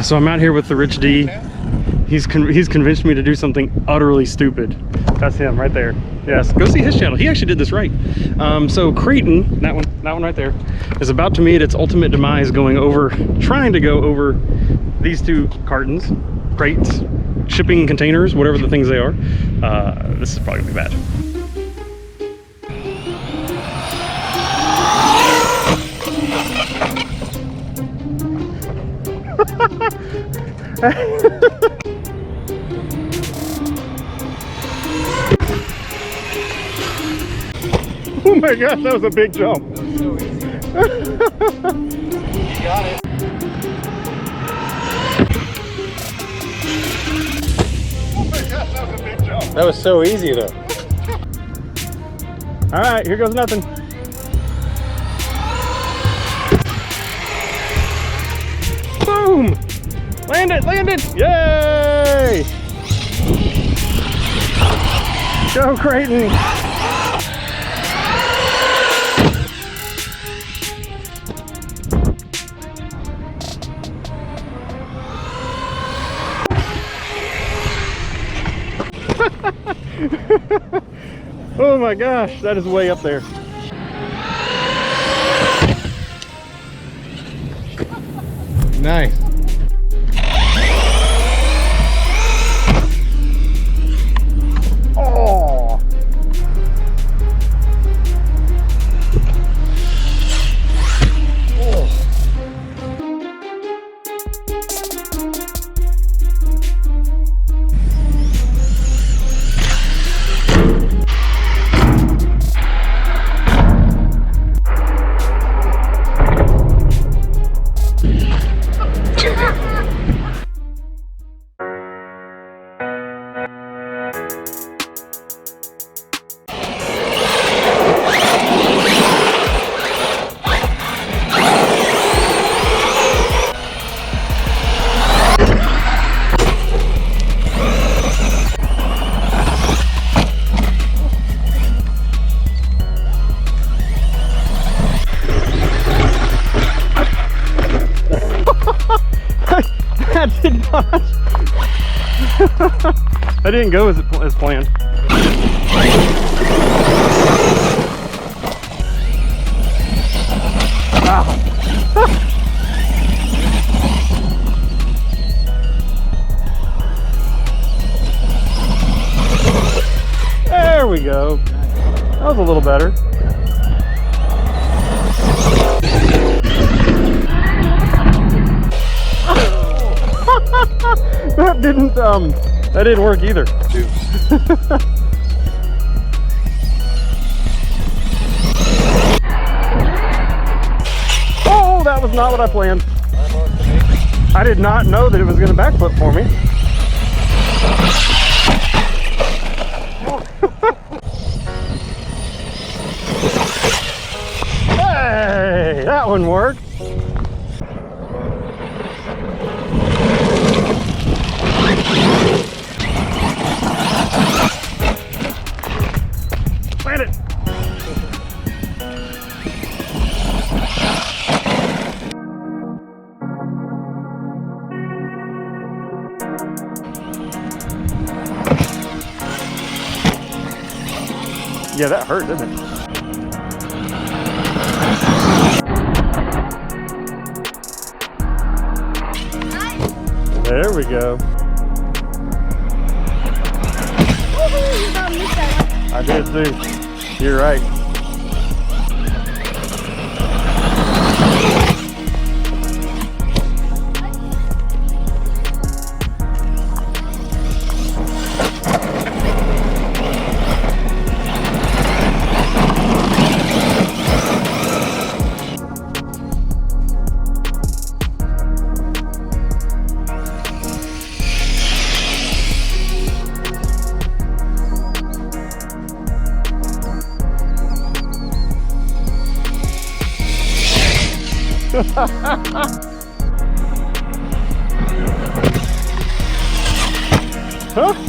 So I'm out here with the Rich D. He's convinced me to do something utterly stupid. That's him right there. Yes, go see his channel. He actually did this right. So Kraton, that one right there, is about to meet its ultimate demise, trying to go over these two crates, shipping containers, whatever the things they are. This is probably gonna be bad. Oh my gosh, that was a big jump. That was so easy. You got it. Oh my gosh, that was a big jump. That was so easy though. All right, here goes nothing. Boom! Land it! Yay! Go Kraton! Oh my gosh, that is way up there. Nice. Oh! That did not. That didn't go as planned. Wow. There we go. That was a little better. That didn't work either. Oh, that was not what I planned. I did not know that it was going to backflip for me. Hey, that one worked. Land it. Yeah, that hurt, didn't it? There we go. I did too. You're right. Huh?